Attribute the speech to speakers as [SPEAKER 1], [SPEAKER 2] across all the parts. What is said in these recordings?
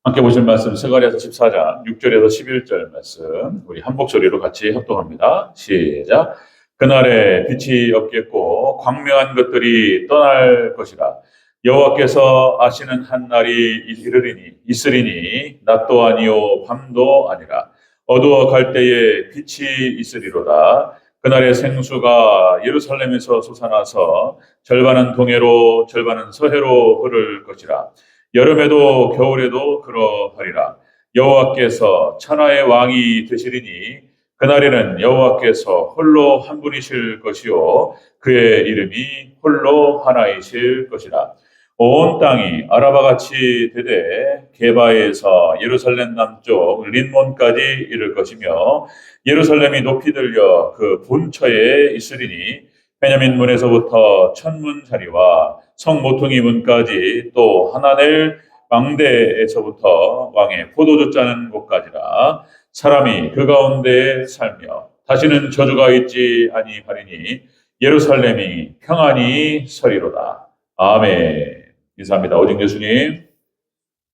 [SPEAKER 1] 함께 보실 말씀 스가랴서 14장 6절에서 11절 말씀 우리 한 목소리로 같이 협동합니다. 시작. 그날에 빛이 없겠고 광명한 것들이 떠날 것이라. 여호와께서 아시는 한 날이 있으리니 낮도 아니요 밤도 아니라 어두워 갈 때에 빛이 있으리로다. 그날의 생수가 예루살렘에서 솟아나서 절반은 동해로 절반은 서해로 흐를 것이라. 여름에도 겨울에도 그러하리라. 여호와께서 천하의 왕이 되시리니 그날에는 여호와께서 홀로 한 분이실 것이요 그의 이름이 홀로 하나이실 것이라. 온 땅이 아라바같이 되되 게바에서 예루살렘 남쪽 린몬까지 이를 것이며 예루살렘이 높이 들려 그 본처에 있으리니 베냐민 문에서부터 천문 자리와 성 모퉁이 문까지 또 하나넬 망대에서부터 왕의 포도주 짜는 곳까지라. 사람이 그 가운데에 살며 다시는 저주가 있지 아니하리니 예루살렘이 평안히 서리로다. 아멘. 인사합니다. 오직 예수님.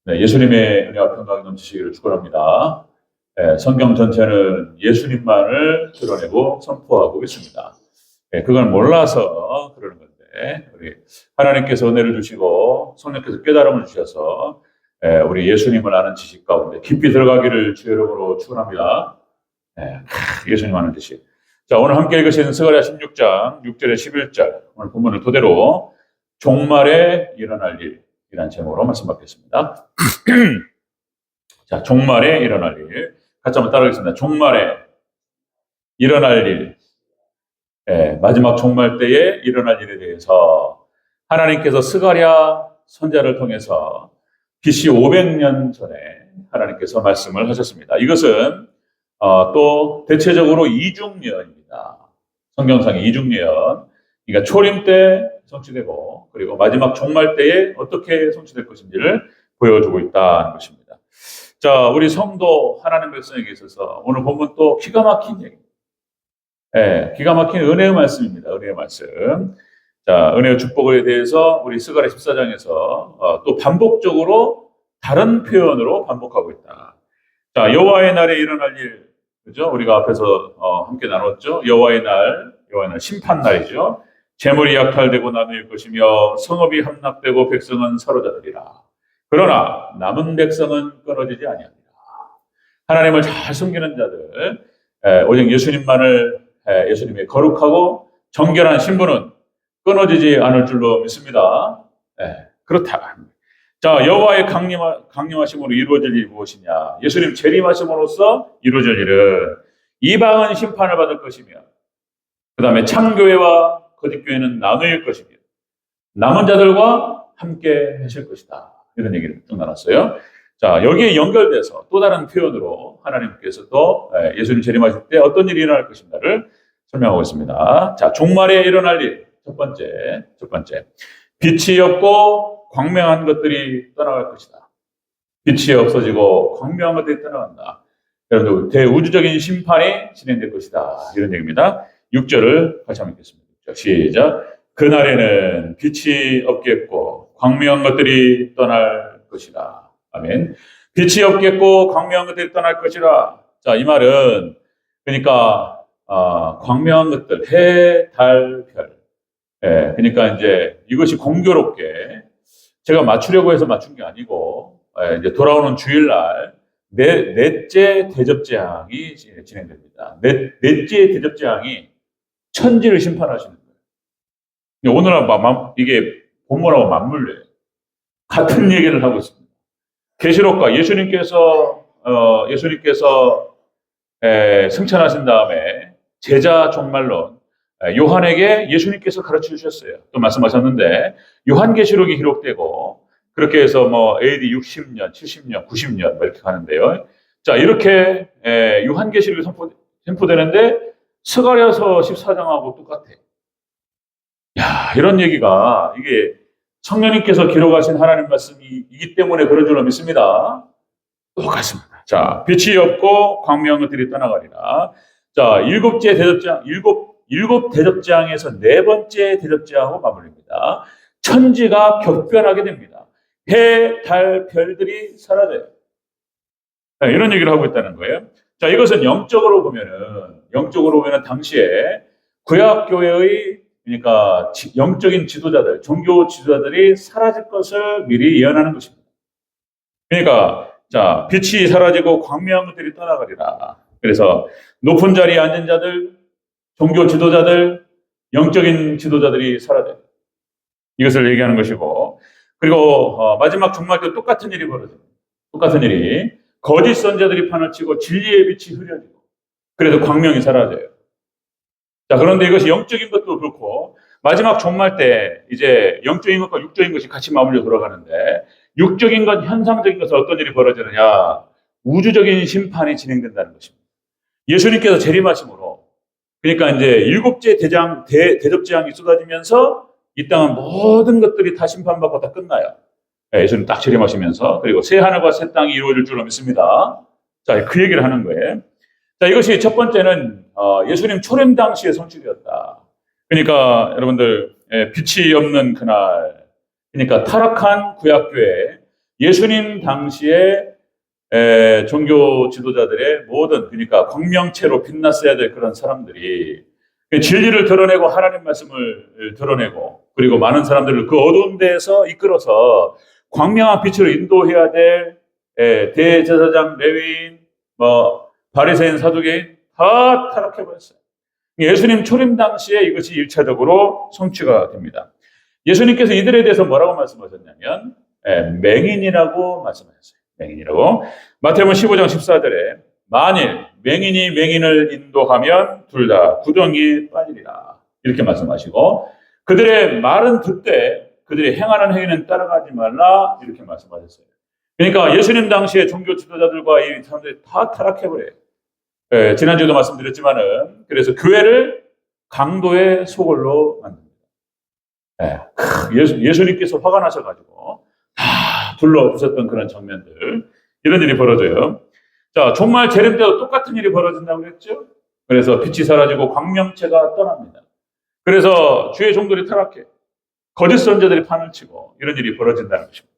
[SPEAKER 1] 네, 예수님의 은혜와 평강이 넘치시기를 축원합니다. 네, 성경 전체는 예수님만을 드러내고 선포하고 있습니다. 네, 그걸 몰라서 그러는 건데 우리 하나님께서 은혜를 주시고 성령께서 깨달음을 주셔서 우리 예수님을 아는 지식 가운데 깊이 들어가기를 주의 이름으로 축원합니다. 네, 예수님 아는 지식. 자, 오늘 함께 읽으신 스가랴 16장 6절에 11절 오늘 본문을 토대로 종말에 일어날 일이라는 제목으로 말씀 받겠습니다. 자, 종말에 일어날 일. 같이 한번 따라하겠습니다. 종말에 일어날 일. 마지막 종말 때에 일어날 일에 대해서 하나님께서 스가랴 선지자를 통해서 BC 500년 전에 하나님께서 말씀을 하셨습니다. 이것은 또 대체적으로 이중예언입니다. 성경상의 이중예언. 그러니까 초림 때 성취되고 그리고 마지막 종말 때에 어떻게 성취될 것인지를 보여주고 있다는 것입니다. 자, 우리 성도 하나님 백성에게 있어서 오늘 본문 또 기가 막힌 얘기. 기가 막힌 은혜의 말씀입니다. 은혜의 말씀. 자, 은혜의 축복에 대해서 우리 스가랴 14장에서 또 반복적으로 다른 표현으로 반복하고 있다. 자, 여호와의 날에 일어날 일, 그죠? 우리가 앞에서 함께 나눴죠. 여호와의 날 심판 날이죠. 재물이 약탈되고 나누일 것이며 성읍이 함락되고 백성은 사로잡히리라. 그러나 남은 백성은 끊어지지 아니하리라. 하나님을 잘 숨기는 자들, 오직 예수님의 거룩하고 정결한 신분은 끊어지지 않을 줄로 믿습니다. 그렇다. 자, 여호와의 강림하심으로 이루어질 일이 무엇이냐? 예수님 재림하심으로써 이루어질 일은 이방은 심판을 받을 것이며 그 다음에 참교회와 거짓교회는 나누일 것이며 남은 자들과 함께 하실 것이다. 이런 얘기를 쭉 나눴어요. 자, 여기에 연결돼서 또 다른 표현으로 하나님께서 또 예수님 재림하실 때 어떤 일이 일어날 것인가를 설명하고 있습니다. 자, 종말에 일어날 일. 첫 번째. 빛이 없고 광명한 것들이 떠나갈 것이다. 빛이 없어지고 광명한 것들이 떠나간다. 여러분들, 대우주적인 심판이 진행될 것이다. 이런 얘기입니다. 6절을 같이 한번 읽겠습니다. 시작. 그날에는 빛이 없겠고 광명한 것들이 떠날 것이라. 아멘. 빛이 없겠고 광명한 것들이 떠날 것이라. 자, 이 말은 그러니까 광명한 것들, 해, 달, 별. 그러니까 이제 이것이 공교롭게 제가 맞추려고 해서 맞춘 게 아니고 이제 돌아오는 주일날 넷째 대접재앙이 진행됩니다. 넷째 대접재앙이 천지를 심판하시는 거예요. 오늘은 이게 본문하고 맞물려요. 같은 얘기를 하고 있습니다. 계시록과 예수님께서 승천하신 다음에 제자 종말론 요한에게 예수님께서 가르쳐 주셨어요. 또 말씀하셨는데 요한계시록이 기록되고 그렇게 해서 AD 60년, 70년, 90년 이렇게 가는데요. 자, 이렇게 요한계시록이 선포되는데 스가랴서 14장하고 똑같아. 야, 이런 얘기가 이게 성령님께서 기록하신 하나님 말씀이기 때문에 그런 줄로 믿습니다. 똑같습니다. 자, 빛이 없고 광명한 것들이 떠나가리라. 자, 일곱 대접재앙에서 네 번째 대접재앙으로 마무리입니다. 천지가 격변하게 됩니다. 해, 달, 별들이 사라져요. 이런 얘기를 하고 있다는 거예요. 자, 이것은 영적으로 보면은 당시에 구약교회의 그러니까 영적인 지도자들, 종교 지도자들이 사라질 것을 미리 예언하는 것입니다. 그러니까 자, 빛이 사라지고 광명한 것들이 떠나가리라. 그래서 높은 자리에 앉은 자들, 종교 지도자들, 영적인 지도자들이 사라져요. 이것을 얘기하는 것이고, 그리고 마지막 종말 때 똑같은 일이 벌어집니다. 똑같은 일이 거짓 선자들이 판을 치고 진리의 빛이 흐려지고, 그래서 광명이 사라져요. 자, 그런데 이것이 영적인 것도 그렇고, 마지막 종말 때 이제 영적인 것과 육적인 것이 같이 맞물려 돌아가는데, 육적인 것, 현상적인 것은 어떤 일이 벌어지느냐? 우주적인 심판이 진행된다는 것입니다. 예수님께서 재림하심으로, 그러니까 이제 일곱째 대접재앙이 쏟아지면서 이 땅은 모든 것들이 다 심판받고 다 끝나요. 예수님 딱 재림하시면서, 그리고 새 하늘과 새 땅이 이루어질 줄로 믿습니다. 자, 그 얘기를 하는 거예요. 자, 이것이 첫 번째는 예수님 초림 당시에 성취되었다. 그러니까 여러분들 빛이 없는 그날, 그러니까 타락한 구약교회, 예수님 당시에 종교 지도자들의 모든, 그러니까 광명체로 빛났어야 될 그런 사람들이 진리를 드러내고 하나님 말씀을 드러내고, 그리고 많은 사람들을 그 어두운 데에서 이끌어서 광명한 빛으로 인도해야 될 대제사장, 레위인, 바리새인, 사두개인 다 타락해버렸어요. 예수님 초림 당시에 이것이 1차적으로 성취가 됩니다. 예수님께서 이들에 대해서 뭐라고 말씀하셨냐면 맹인이라고 말씀하셨어요. 맹인이라고. 마태복음 15장 14절에 만일 맹인이 맹인을 인도하면 둘 다 구덩이에 빠지리라. 이렇게 말씀하시고, 그들의 말은 듣되 그들이 행하는 행위는 따라가지 말라. 이렇게 말씀하셨어요. 그러니까 예수님 당시에 종교 지도자들과 이 사람들이 다 타락해버려요. 지난주에도 말씀드렸지만은, 그래서 교회를 강도의 소굴로 만듭니다. 예수님께서 화가 나셔가지고 다 둘러부셨던 그런 장면들, 이런 일이 벌어져요. 자, 종말 재림 때도 똑같은 일이 벌어진다고 그랬죠? 그래서 빛이 사라지고 광명체가 떠납니다. 그래서 주의 종들이 타락해. 거짓 선자들이 판을 치고 이런 일이 벌어진다는 것입니다.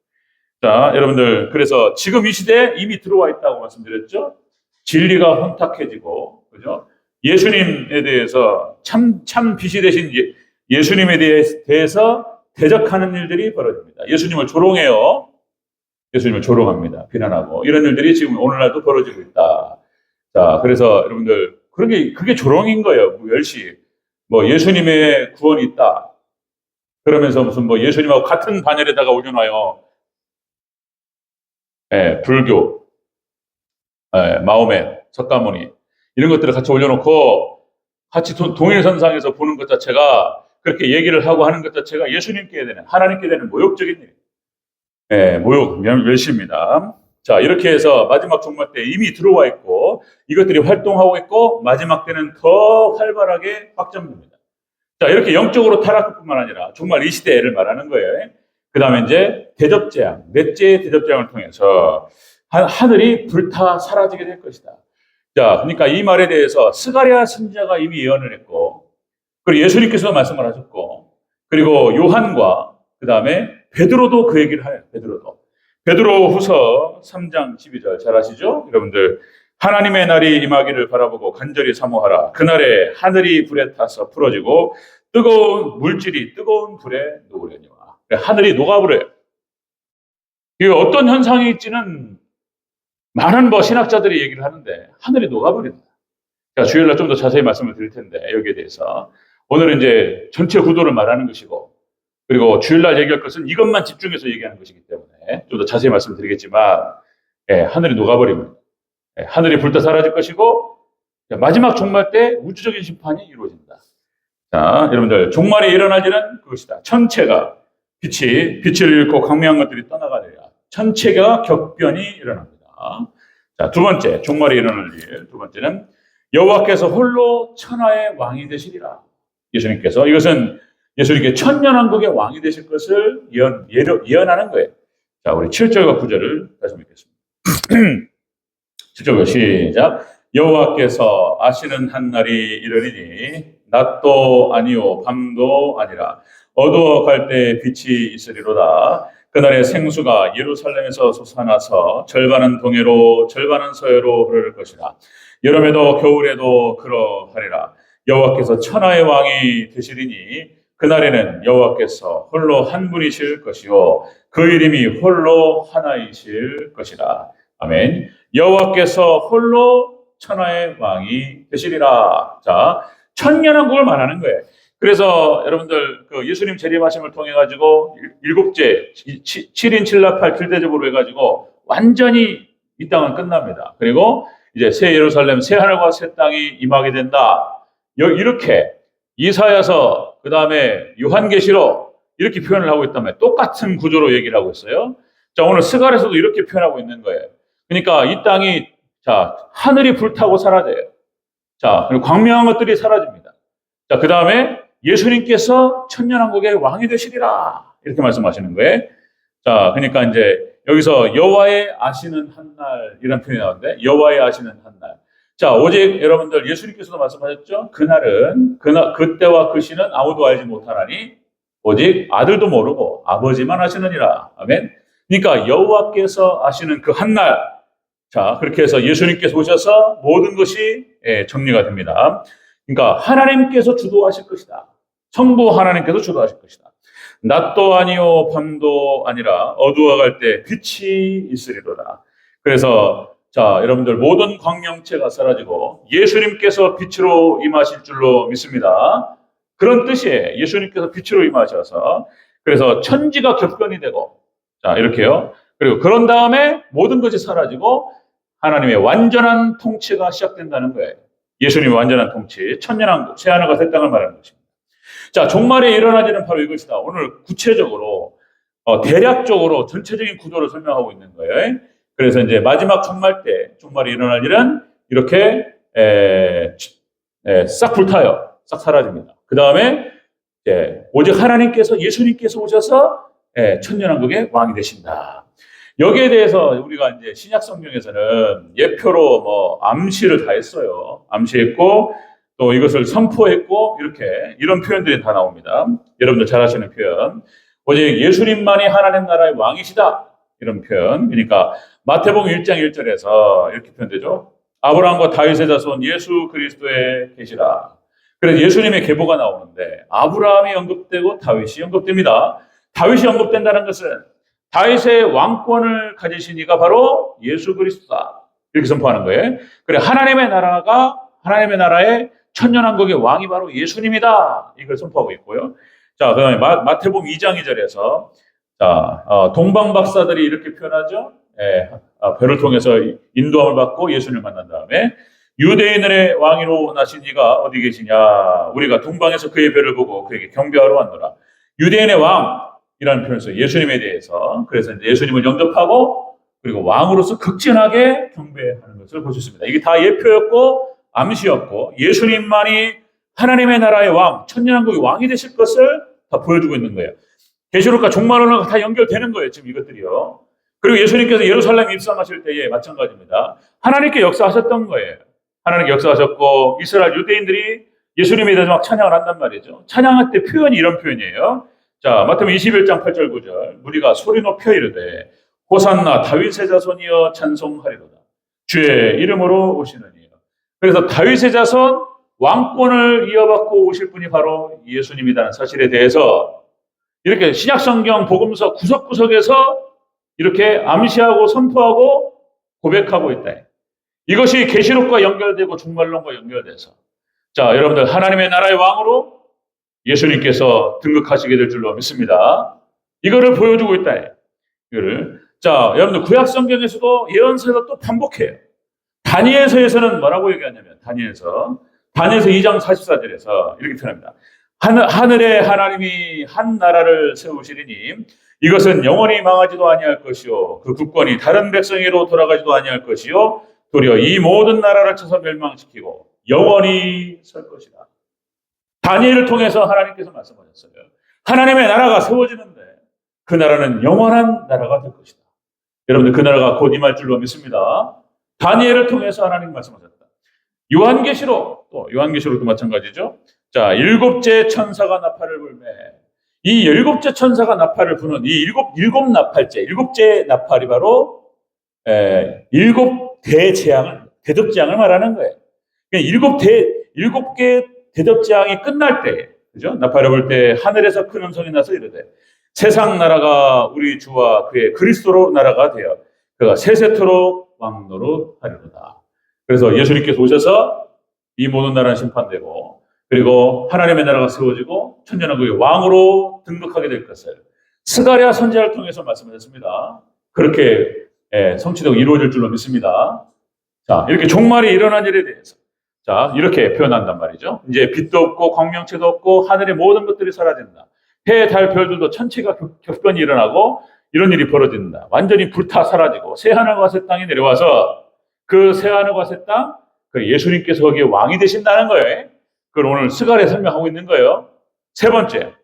[SPEAKER 1] 자, 여러분들, 그래서 지금 이 시대에 이미 들어와 있다고 말씀드렸죠? 진리가 혼탁해지고, 그죠? 예수님에 대해서 참 빛이 되신 예수님에 대해서 대적하는 일들이 벌어집니다. 예수님을 조롱해요. 예수님을 조롱합니다. 비난하고. 이런 일들이 지금 오늘날도 벌어지고 있다. 자, 그래서 여러분들, 그게 조롱인 거예요. 멸시. 예수님의 구원이 있다. 그러면서 무슨 예수님하고 같은 반열에다가 올려놔요. 불교, 마호멧, 석가모니, 이런 것들을 같이 올려놓고 같이 동일선상에서 보는 것 자체가, 그렇게 얘기를 하고 하는 것 자체가 예수님께 되는, 하나님께 되는 모욕적인 일. 모욕, 멸시입니다. 자, 이렇게 해서 마지막 종말 때 이미 들어와 있고, 이것들이 활동하고 있고, 마지막 때는 더 활발하게 확장됩니다. 자, 이렇게 영적으로 타락할 뿐만 아니라 정말 이 시대를 말하는 거예요. 그 다음에 이제 대접재앙, 넷째 대접재앙을 통해서 하늘이 불타 사라지게 될 것이다. 자, 그러니까 이 말에 대해서 스가랴 선지자가 이미 예언을 했고, 그리고 예수님께서 말씀을 하셨고, 그리고 요한과 그 다음에 베드로도 그 얘기를 해요. 베드로 후서 3장 12절 잘 아시죠? 여러분들, 하나님의 날이 임하기를 바라보고 간절히 사모하라. 그날에 하늘이 불에 타서 풀어지고 뜨거운 물질이 뜨거운 불에 녹으려니와. 하늘이 녹아버려요. 이게 어떤 현상이 있지는 많은 신학자들이 얘기를 하는데 하늘이 녹아버립니다. 제가 주일날 좀 더 자세히 말씀을 드릴 텐데, 여기에 대해서. 오늘은 이제 전체 구도를 말하는 것이고, 그리고 주일날 얘기할 것은 이것만 집중해서 얘기하는 것이기 때문에 좀 더 자세히 말씀드리겠지만, 하늘이 녹아버립니다. 하늘이 불타 사라질 것이고, 마지막 종말 때 우주적인 심판이 이루어진다. 자, 여러분들, 종말이 일어날 일은 그것이다. 천체가 빛을 잃고 광명한 것들이 떠나가리라. 천체가 격변이 일어납니다. 자, 두 번째, 종말이 일어날 일. 두 번째는 여호와께서 홀로 천하의 왕이 되시리라. 예수님께서, 이것은 예수님께 천년왕국의 왕이 되실 것을 예언하는 거예요. 자, 우리 7절과 9절을 다시 읽겠습니다. 7절 시작. 여호와께서 아시는 한 날이 이르리니 낮도 아니요 밤도 아니라 어두워갈 때 빛이 있으리로다. 그날에 생수가 예루살렘에서 솟아나서 절반은 동해로 절반은 서해로 흐를 것이라. 여름에도 겨울에도 그러하리라. 여호와께서 천하의 왕이 되시리니 그날에는 여호와께서 홀로 한 분이실 것이요 그 이름이 홀로 하나이실 것이라. 아멘. 여호와께서 홀로 천하의 왕이 되시리라. 자, 천년왕국을 말하는 거예요. 그래서 여러분들 그 예수님 재림하심을 통해 가지고 일곱째 7인 7나팔 길대접으로 해가지고 완전히 이 땅은 끝납니다. 그리고 이제 새 예루살렘, 새 하늘과 새 땅이 임하게 된다. 이렇게 이사야서 그 다음에 요한계시록 이렇게 표현을 하고 있다면 똑같은 구조로 얘기를 하고 있어요. 자, 오늘 스가랴서도 이렇게 표현하고 있는 거예요. 그러니까 이 땅이 자 하늘이 불타고 사라져요. 자, 그리고 광명한 것들이 사라집니다. 자, 그 다음에 예수님께서 천년왕국의 왕이 되시리라 이렇게 말씀하시는 거예요. 자, 그러니까 이제 여기서 여호와의 아시는 한날 이런 표현이 나오는데 여호와의 아시는 한날. 자, 오직 여러분들 예수님께서도 말씀하셨죠. 그때와 그 시는 아무도 알지 못하나니 오직 아들도 모르고 아버지만 아시느니라. 아멘. 그러니까 여호와께서 아시는 그 한날. 자, 그렇게 해서 예수님께서 오셔서 모든 것이 정리가 됩니다. 그러니까 하나님께서 주도하실 것이다. 성부 하나님께서 주도하실 것이다. 낮도 아니요 밤도 아니라 어두워갈 때 빛이 있으리로다. 그래서 자, 여러분들 모든 광명체가 사라지고 예수님께서 빛으로 임하실 줄로 믿습니다. 그런 뜻이에요. 예수님께서 빛으로 임하셔서 그래서 천지가 격변이 되고 자, 이렇게요. 그리고 그런 다음에 모든 것이 사라지고 하나님의 완전한 통치가 시작된다는 거예요. 예수님의 완전한 통치, 천년왕국, 새하늘과 새 땅을 말하는 것입니다. 자, 종말에 일어날 일은 바로 이것이다. 오늘 구체적으로 대략적으로 전체적인 구조를 설명하고 있는 거예요. 그래서 이제 마지막 종말 때 종말에 일어날 일은 이렇게 싹 불타요. 싹 사라집니다. 그 다음에 오직 하나님께서 예수님께서 오셔서 천년왕국의 왕이 되신다. 여기에 대해서 우리가 이제 신약 성경에서는 예표로 뭐 암시를 다 했어요. 암시했고 또 이것을 선포했고 이런 표현들이 다 나옵니다. 여러분들 잘 아시는 표현. 오직 예수님만이 하나님 나라의 왕이시다. 이런 표현. 그러니까 마태복음 1장 1절에서 이렇게 표현되죠. 아브라함과 다윗의 자손 예수 그리스도에 계시라. 그래서 예수님의 계보가 나오는데 아브라함이 언급되고 다윗이 언급됩니다. 다윗이 언급된다는 것은 다윗의 왕권을 가지신 이가 바로 예수 그리스도다. 이렇게 선포하는 거예요. 그래 하나님의 나라의 천년왕국의 왕이 바로 예수님이다. 이걸 선포하고 있고요. 자, 그다음에 마태복음 2장 2절에서 자, 동방 박사들이 이렇게 표현하죠. 배를 통해서 인도함을 받고 예수님을 만난 다음에 유대인의 왕으로 나신 이가 어디 계시냐? 우리가 동방에서 그의 배를 보고 그에게 경배하러 왔노라. 유대인의 왕이라는 표현에서 예수님에 대해서 그래서 이제 예수님을 영접하고 그리고 왕으로서 극진하게 경배하는 것을 볼 수 있습니다. 이게 다 예표였고 암시였고 예수님만이 하나님의 나라의 왕, 천년왕국의 왕이 되실 것을 다 보여주고 있는 거예요. 계시록과 종말론과 다 연결되는 거예요. 지금 이것들이요. 그리고 예수님께서 예루살렘 입성하실 때에 마찬가지입니다. 하나님께 역사하셨던 거예요. 하나님께 역사하셨고 이스라엘 유대인들이 예수님에 대해서 막 찬양을 한단 말이죠. 찬양할 때 표현이 이런 표현이에요. 자, 마태복음 21장 8절 9절 무리가 소리 높여 이르되 호산나 다윗의 자손이여 찬송하리로다. 주의 이름으로 오시느니요. 그래서 다윗의 자손 왕권을 이어받고 오실 분이 바로 예수님이라는 사실에 대해서 이렇게 신약성경 복음서 구석구석에서 이렇게 암시하고 선포하고 고백하고 있다. 이것이 계시록과 연결되고 종말론과 연결돼서 자, 여러분들 하나님의 나라의 왕으로 예수님께서 등극하시게 될 줄로 믿습니다. 이거를 보여주고 있다. 이거를 자, 여러분들 구약성경에서도 예언서에서 또 반복해요. 다니엘서에서는 뭐라고 얘기하냐면 다니엘서 2장 44절에서 이렇게 표현합니다. 하늘의 하나님이 한 나라를 세우시리니 이것은 영원히 망하지도 아니할 것이요 그 국권이 다른 백성에로 돌아가지도 아니할 것이요 도리어 이 모든 나라를 쳐서 멸망시키고 영원히 설 것이다. 다니엘을 통해서 하나님께서 말씀하셨어요. 하나님의 나라가 세워지는데 그 나라는 영원한 나라가 될 것이다. 여러분들 그 나라가 곧 임할 줄로 믿습니다. 다니엘을 통해서 하나님 말씀하셨다. 요한계시록도 마찬가지죠. 자, 일곱째 천사가 나팔을 불매 이 일곱째 천사가 나팔을 부는 이 일곱 나팔째, 일곱째 나팔이 바로 일곱 대접재앙을 말하는 거예요. 그러니까 일곱 개 대접재앙이 끝날 때, 그죠? 나팔을 불 때 하늘에서 큰 음성이 나서 이르되 세상 나라가 우리 주와 그의 그리스도로 나라가 되어 그가 세세토록 왕노릇 하리로다. 그래서 예수님께서 오셔서 이 모든 나라는 심판되고 그리고 하나님의 나라가 세워지고 천년왕국의 왕으로 등극하게 될 것을 스가랴 선지자를 통해서 말씀하셨습니다. 그렇게 성취되고 이루어질 줄로 믿습니다. 자, 이렇게 종말이 일어난 일에 대해서 자, 이렇게 표현한단 말이죠. 이제 빛도 없고 광명체도 없고 하늘의 모든 것들이 사라진다. 해, 달, 별들도 천체가 격변이 일어나고 이런 일이 벌어진다. 완전히 불타 사라지고 새하늘과 새 땅이 내려와서 그 새하늘과 새 땅, 그 예수님께서 거기에 왕이 되신다는 거예요. 그걸 오늘 스가랴에 설명하고 있는 거예요. 세 번째,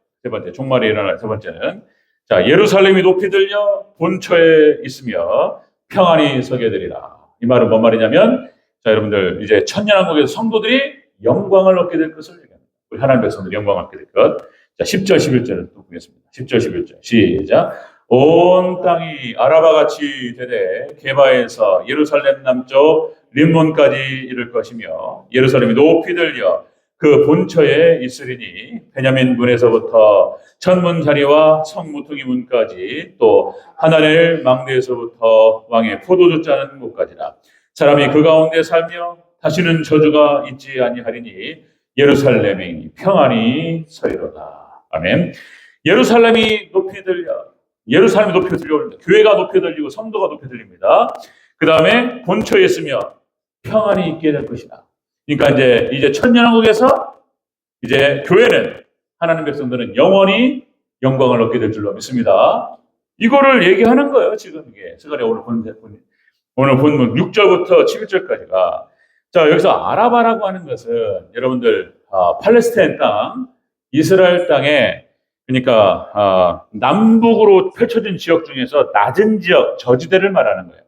[SPEAKER 1] 종말이 일어날 세 번째는 자, 예루살렘이 높이 들려 본처에 있으며 평안히 서게 되리라. 이 말은 뭔 말이냐면 자, 여러분들 이제 천년왕국에서 성도들이 영광을 얻게 될 것을 얘기합니다. 우리 하나님 백성들이 영광을 얻게 될 것. 자, 10절, 11절을 또 보겠습니다. 10절, 11절. 시작. 온 땅이 아라바같이 되되 게바에서 예루살렘 남쪽 림몬까지 이를 것이며 예루살렘이 높이 들려 그 본처에 있으리니 베냐민 문에서부터 천문 자리와 성 무퉁이 문까지 또 하나넬 망대에서부터 왕의 포도주 짜는 곳까지라. 사람이 그 가운데 살며 다시는 저주가 있지 아니하리니 예루살렘이 평안히 서리로다. 아멘. 예루살렘이 높이 들려 교회가 높이 들리고 성도가 높이 들립니다. 그 다음에 본처에 있으며 평안이 있게 될 것이다. 그러니까 이제 천년왕국에서 이제 교회는 하나님 백성들은 영원히 영광을 얻게 될 줄로 믿습니다. 이거를 얘기하는 거예요. 지금 이게 스가랴 오늘 본문 6절부터 11절까지가 자 여기서 아라바라고 하는 것은 여러분들 팔레스타인 땅, 이스라엘 땅에 그러니까 남북으로 펼쳐진 지역 중에서 낮은 지역, 저지대를 말하는 거예요.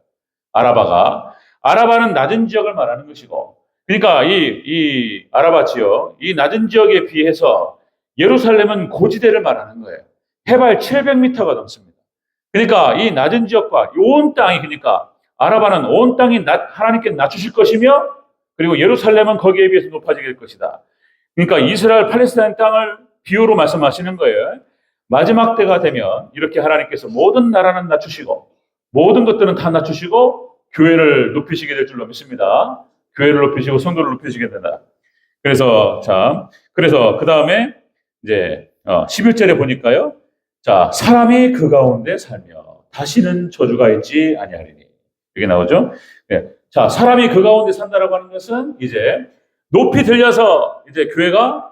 [SPEAKER 1] 아라바는 낮은 지역을 말하는 것이고, 그러니까 이 아라바 지역, 이 낮은 지역에 비해서 예루살렘은 고지대를 말하는 거예요. 해발 700m가 넘습니다. 그러니까 이 낮은 지역과 온 땅이 그러니까 아라바는 온 땅이 하나님께 낮추실 것이며, 그리고 예루살렘은 거기에 비해서 높아지게 될 것이다. 그러니까 이스라엘 팔레스타인 땅을 비유로 말씀하시는 거예요. 마지막 때가 되면 이렇게 하나님께서 모든 나라는 낮추시고 모든 것들은 다 낮추시고 교회를 높이시게 될 줄로 믿습니다. 교회를 높이시고 성도를 높이시게 된다. 그래서 그 다음에 이제 11절에 보니까요. 자, 사람이 그 가운데 살며 다시는 저주가 있지 아니하리니. 여기 나오죠? 네. 자, 사람이 그 가운데 산다라고 하는 것은 이제 높이 들려서 이제 교회가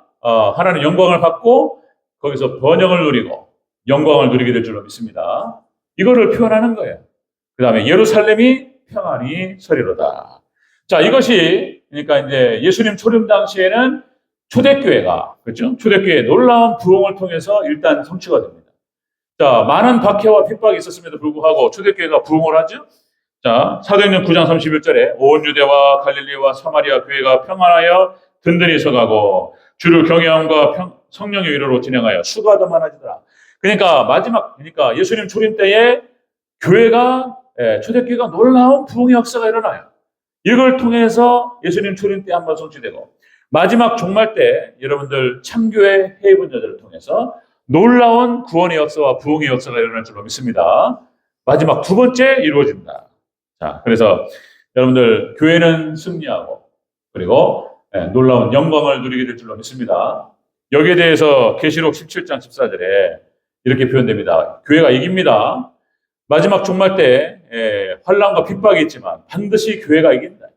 [SPEAKER 1] 하나님 영광을 받고 거기서 번영을 누리고 영광을 누리게 될 줄로 믿습니다. 이거를 표현하는 거예요. 그 다음에 예루살렘이 평안히 서리로다. 자, 이것이 그러니까 이제 예수님 초림 당시에는 초대교회가 그렇죠? 초대교회의 놀라운 부흥을 통해서 일단 성취가 됩니다. 자, 많은 박해와 핍박이 있었음에도 불구하고 초대교회가 부흥을 하죠. 자, 사도행전 9장 31절에 온 유대와 갈릴리와 사마리아 교회가 평안하여 든든히 서가고 주를 경외함과 성령의 위로로 진행하여 수가 더 많아지더라. 그러니까 예수님 초림 때에 초대교회가 놀라운 부흥의 역사가 일어나요. 이걸 통해서 예수님 초림 때 한번 성취되고 마지막 종말 때 여러분들 참교회 해입은 자들을 통해서 놀라운 구원의 역사와 부흥의 역사가 일어날 줄로 믿습니다. 마지막 두 번째 이루어진다. 자, 그래서 여러분들 교회는 승리하고 그리고 놀라운 영광을 누리게 될 줄로 믿습니다. 여기에 대해서 계시록 17장 14절에 이렇게 표현됩니다. 교회가 이깁니다. 마지막 종말 때 환난과 핍박이 있지만 반드시 교회가 이긴다.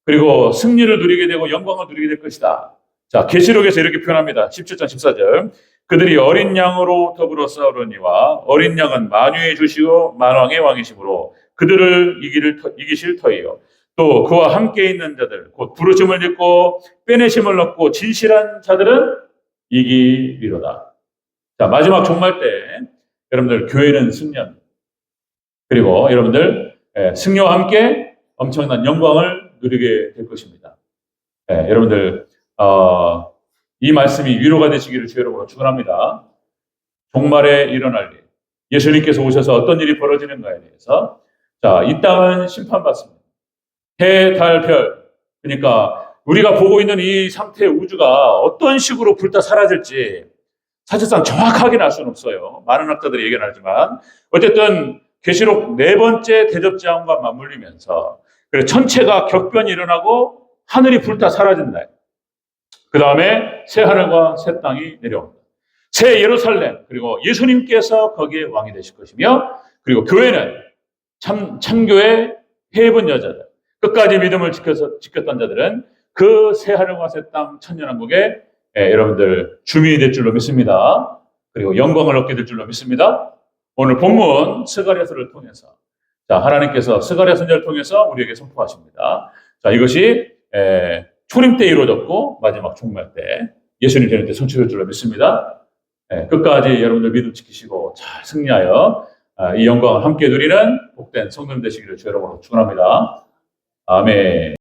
[SPEAKER 1] 그리고 승리를 누리게 되고 영광을 누리게 될 것이다. 자, 계시록에서 이렇게 표현합니다. 17장 14절. 그들이 어린 양으로 더불어 싸우려니와 어린 양은 만유의 주시고 만왕의 왕이시므로 그들을 이기실 터이요. 또 그와 함께 있는 자들, 곧 부르심을 입고 빼내심을 얻고 진실한 자들은 이기리로다. 자, 마지막 종말 때 여러분들 교회는 승리합니다. 그리고 여러분들 승리와 함께 엄청난 영광을 누리게 될 것입니다. 여러분들 이 말씀이 위로가 되시기를 주의 이름으로 축원합니다. 종말에 일어날 일, 예수님께서 오셔서 어떤 일이 벌어지는가에 대해서 자, 이 땅은 심판받습니다. 해, 달, 별, 그러니까 우리가 보고 있는 이 상태의 우주가 어떤 식으로 불타 사라질지 사실상 정확하게는 알 수는 없어요. 많은 학자들이 얘기는 하지만 어쨌든 계시록 네 번째 대접재앙과 맞물리면서 그래 천체가 격변이 일어나고 하늘이 불타 사라진다. 그 다음에 새 하늘과 새 땅이 내려옵니다. 새 예루살렘 그리고 예수님께서 거기에 왕이 되실 것이며 그리고 교회는 참교의 해입은 여자들 끝까지 믿음을 지켰던 자들은 그 새 하늘과 새 땅 천년왕국에 여러분들 주민이 될 줄로 믿습니다. 그리고 영광을 얻게 될 줄로 믿습니다. 오늘 본문 스가랴서를 통해서 자 하나님께서 스가랴 선지자를 통해서 우리에게 선포하십니다. 자 이것이 초림 때 이루어졌고 마지막 종말 때 예수님 되는 때 성취될 줄로 믿습니다. 끝까지 여러분들 믿음 지키시고 잘 승리하여 이 영광을 함께 누리는 복된 성도님 되시기를 주 여러분으로 축원합니다. 아멘.